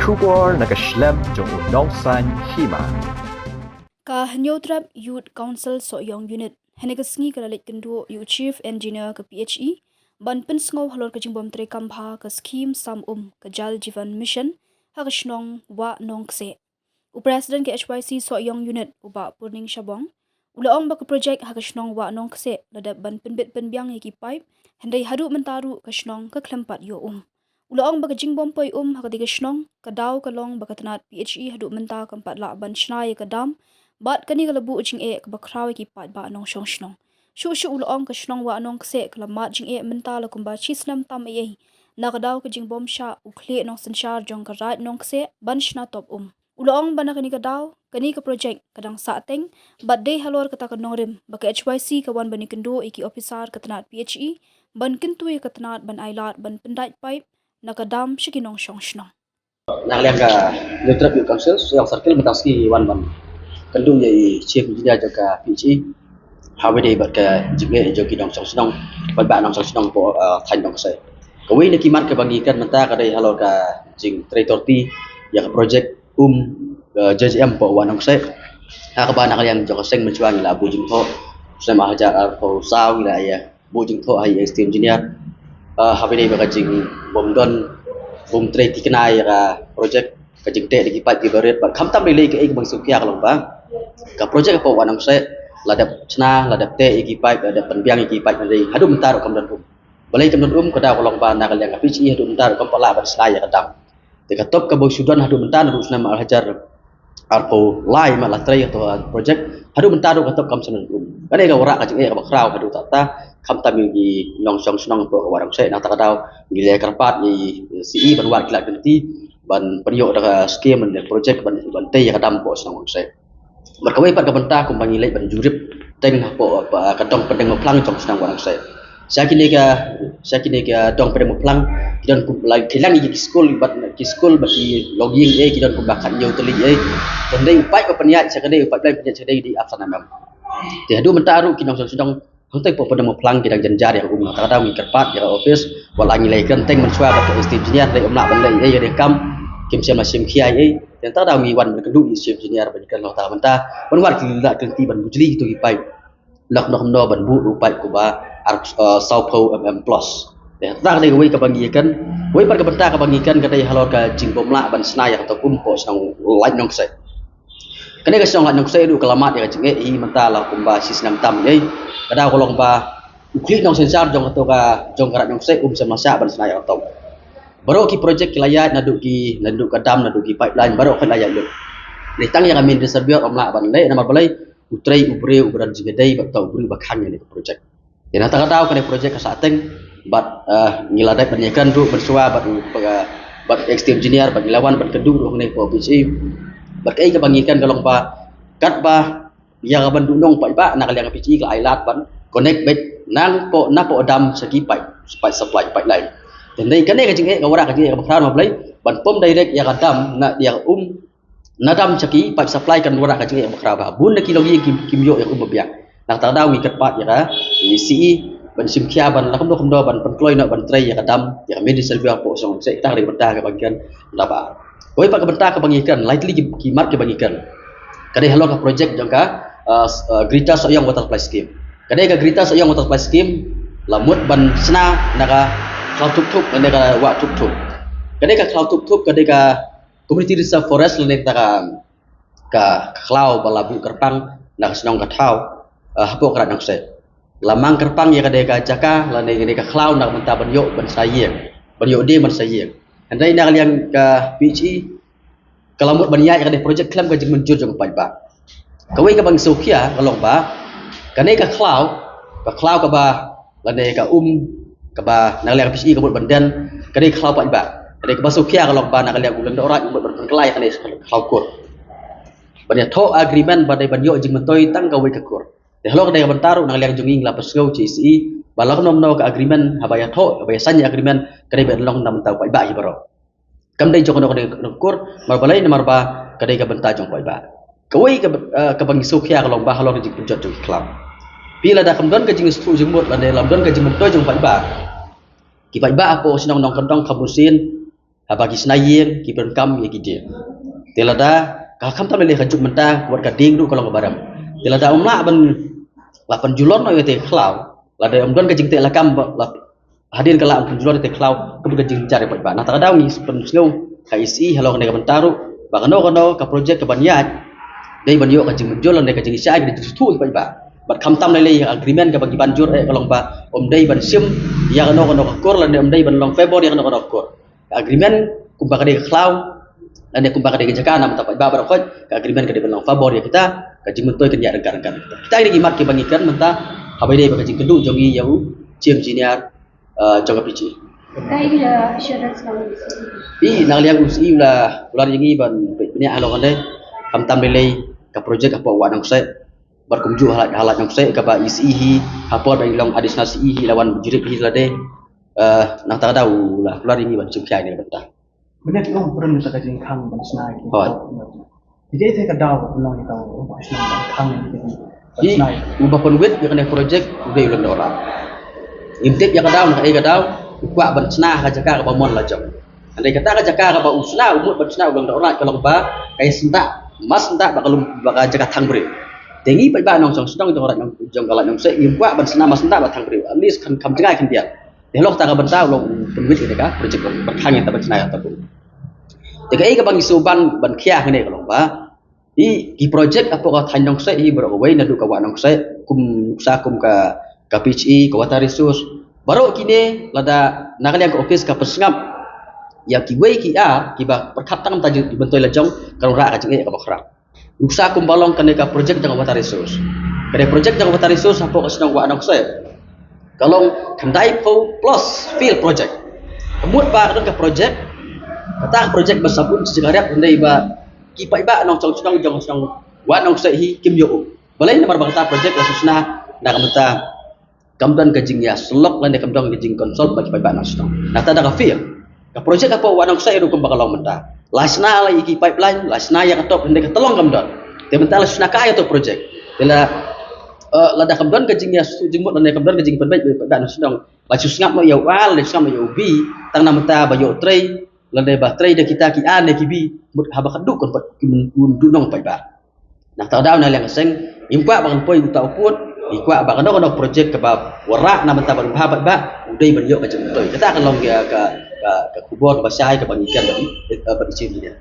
Shubor nakaslem jong unongsan hima. Ka Hanyotrap Youth Council so young unit Hanegasngi kalalit kendo yu chief engineer ke PHE ban pensngau halor ka jingbom tre kambha ka scheme sam ka jal jivan mission hagashnong wa nongse u president ke HYC so young unit uba purning shabong ulaong ba ka project hagashnong wa nongse ladap ban penbit penbiang ki pipe handai hadu mentaru kashnong ka klempat yo ulaong ba ka jingbom poi hakati kashnong ka daw ka long ba ka tanat PHE hadu menta kampat la ban shnai ka dam bat kani kalabu jing e ka bakrawi ki pat ba nong shong shnong shu ulong ka shnong wa nong kse kala mat jing e menta la kumba chisnam tam e na ka daw ka jing bom sha u khle nong sanchar jong ka rat nong kse ban shna top ulong bana kani ka daw kani ka project kadang sa teng bat de halor kata ka nongrim ba ka HYC ka wan bani kendo iki officer ka tanat PHE ban kintu ka tanat ban ailat ban pendait pipe na ka dam shiki nong shong shnong na liang ka Youth Council yang circle metaski wan ban kendu ye chief engineer jaga PHE hawe dei bat ka jige jogi dong song snong bat ba nong song snong po thain dong sai kawi ne kimat ke bagikan menta ka dei halor ka jing traitorti ya ka project JJM po wanong sai ha ka ba na kalian jogo seng mencuang la bu jing tho sama hajar po saw la ya bu jing tho ai chief engineer hawe dei ba ka jing bom don bom traitorti kenai ka project ka jing te di pat di baret bat kham tam le ke ek bang sukya ka long ba ka project apa wanang saya ladap cena ladap te iki pipe ladap penbiang iki pipe dari hadu mentar kam dan balai kam dan kada kolong ba nakal yang PHE hadu mentar kam pala bar selaya kadam de top ka bo sudan hadu mentar ru nama hajar arpo lai ma la tray atau project hadu mentar ka top kam sanan kane ka wara ka jing ka bakrau hadu tata kam tam gi nyong song snong po warang saya nak takadaw gile karpat ni CE ban wat kilak nanti ban periok da scheme dan project ban te kadam po snong saya berkawai pada bentah kumbangi lek ban jurip teng po kadong pedeng meplang jong senang warang saya kini ka dong pedeng meplang kidan ku lagi kilang di school bat ki school bagi login kidan ku bakan yo teli dan dei upai ko peniat sakade upai plan peniat sakade di afsana mem ti hadu mentaru kinong sedang hantai po pedeng meplang kidan janjar ya umma kada wi kerpat ya office walangi lek teng mensua ka engineer dei umna ban lei ya rekam kim sia masim kiai yang tak ada miwan berkeduk isi engineer berikan lo tak mentah penwar tidak ganti ban bujli itu ipai lok nok no ban bu rupai kuba saupo plus ya tak ada gue kebagikan gue par kebenta kebagikan kadai halor ka jingpom la ban snaya atau kumpo sang lain nong sai kene ka sang lain nong sai du kelamat ya jinge i mentala kumba sisnam tam ye kada kolong ba ukli nong sensar jong atau ka jong karat nong sai sama sa ban snaya atau baru ki project kilayat naduk kadam naduk ki pipeline baru kan layat lu ni tang yang amin reservoir omla ban le nama balai utrai ubran jigadai batau ubri bakhannya ni project ya nata tahu kan project ka sateng bat ngiladai penyekan du bersua bat extreme engineer bat lawan bat kedu ru ni po PHE bat kai ka bangikan kalong ba kat ba ya ka bandunong pa ba nak liang PHE ka ailat ban connect bet nang po na po dam segi pipe supply pipeline dan dari kene kajing ka wara kajing ka bakran mablay ban pom direct ya kadam na dia nadam caki pipe supply kan wara kajing ka bakra bun na kilogi kimyo ya biak nak tadaw ngi katpat ya ka CE ban simkia ban lakum do ban penkloy na ban tray ya kadam ya medi server po song se tak dari benda ka bagian laba oi pa ka benda ka bangikan lightly ki mark ka bangikan kadai halo ka project jangka Grita Soyang Water Supply Scheme kadai ka Grita Soyang Water Supply Scheme lamut ban sena naka cloud tup kadai ka wa tup kadai ka cloud tup kadai ka community reserve forest lene ka cloud balabu kerpang nak senong ka thau hapo krat nak se lamang kerpang ya kadai ka jaka lene ka cloud nak menta ban yo ban sayeng andai nak liang ka PHE kalamut ban ya kadai project klaim ka jing menjur jong pai ba kawai ka bang sokia kalong ba kadai ka cloud ka ba lene ka kaba nakaliang PHE kabut bandan kadai khaw pa iba kadai ka basukia kalong ba nakaliang ulan ora umut berkelai kadai khaw kur banya tho agreement badai banyo jing mentoy tang kawai ka kur de halo kadai bantaru nakaliang junging la pasgau CSE balak nom no ka agreement habaya tho habaya sanya agreement kadai bedlong nam tau pa iba ibaro kam dai jong no kadai kur marbalai namar ba kadai ka benta jong pa iba kawai ka bang sokia kalong ba halo jing punjat jong klam pila da kamdon ka jing stu jing mot la de lamdon ka jing mentoy jong pa iba kipai ba apo sinong nong kentong kabusin bagi senayer ki berkam ya gede telada ka kam tam le hajuk mentah buat kading du kalau barang telada umla ban 8 julon no te klau lada umgon ka jing te lakam hadir kala 8 julon te klau ke jing cari pak nah tak ada ni pen slow KSI halo ka mentaru bakano kono ka project ka banyat dai banyo ka jing julan ka jing syai ka tu pak bat kam tam le agreement ka bagi banjur kalau ba dai ban sim ya kono ka kor lan dai ban long Februari kono ka kor agreement kumpa kade klau dan dia kumpa kade jaka nam tapai babar khoj agreement kade belong favor ya kita kaji mentoi kan ya rekan-rekan kita ini gimat ke bangikan mentah habai dei bakaji kedu jongi yau chief engineer jonga pici kai la assurance lawan i nang liang usi ulah ular yengi ban punya along ande kam tam lelei ka project apa wa nang sai berkumju halat nang sai ka ba isi apa dai long additional si lawan jirit hi lade nah tak tahu lah keluar ini ban cungkai ni bentah benar tu pernah kita kaji khang ban snai jadi itu kadang belum kita snai khang jadi ubah penwit yang kena project udah ulang orang intip yang kadang nak kadang kuat ban snai ka jaka ka bamon la jom andai kata ka jaka ka ba usna umut ban snai ulang orang kalau ba kai sentak mas sentak bakal jaka thang bre tengi pai ba nong song sedang itu orang nong jong kala nong se kuat ban snai mas sentak ba thang bre at least kam jangai kan dia helok tak bentau long penwit ini ka project berkhang yang tak bercenai ataupun tegai ka bang isuban ban khia ngene ka long ba i project apa ka than nong sai i berowai na du ka wa nong sai kum sa kum ka PHE ka water resource baru kini lada nakal yang ka office ka persngap ya ki wei ki a ki ba perkhat tang ta bentoi la jong ka ra ka jeng ka bakra uksa kum balong ka ne ka project jang water resource ka project jang water resource apa ka sedang wa nong sai kalau kendai plus field project kemud ba ka project kata project bersabun sejarah kendai ba kipai ba nong chong jong wa nong sai hi kim yo balai nomor bangta project la susna na kamta kamdan ka jing ya selok lan ka kamdang ka jing konsol bagi ba nong susna na ta da ka field ka project apa wa nong sai ru kum bakal menta lasna la iki pipeline lasna ya ka top kendai ka tolong kamdan te menta la susna ka ya to project dela lada kamdan ka jing ya jingmut lan kamdan ka jing penbai ba nong susna la susngap no ya wal le susngap ya ubi tang na menta ba yo tray landai baterai dah kita ki an ki bi mut haba kaduk kon pat du nong pai ba nah ta daw na lang seng impa bang poi uta uput ikwa ba kana project ka ba warak na menta ba haba ba udai ban yo ka jeng toi kita akan long ya ka kubur ba sai ka bang ikan ba isi dia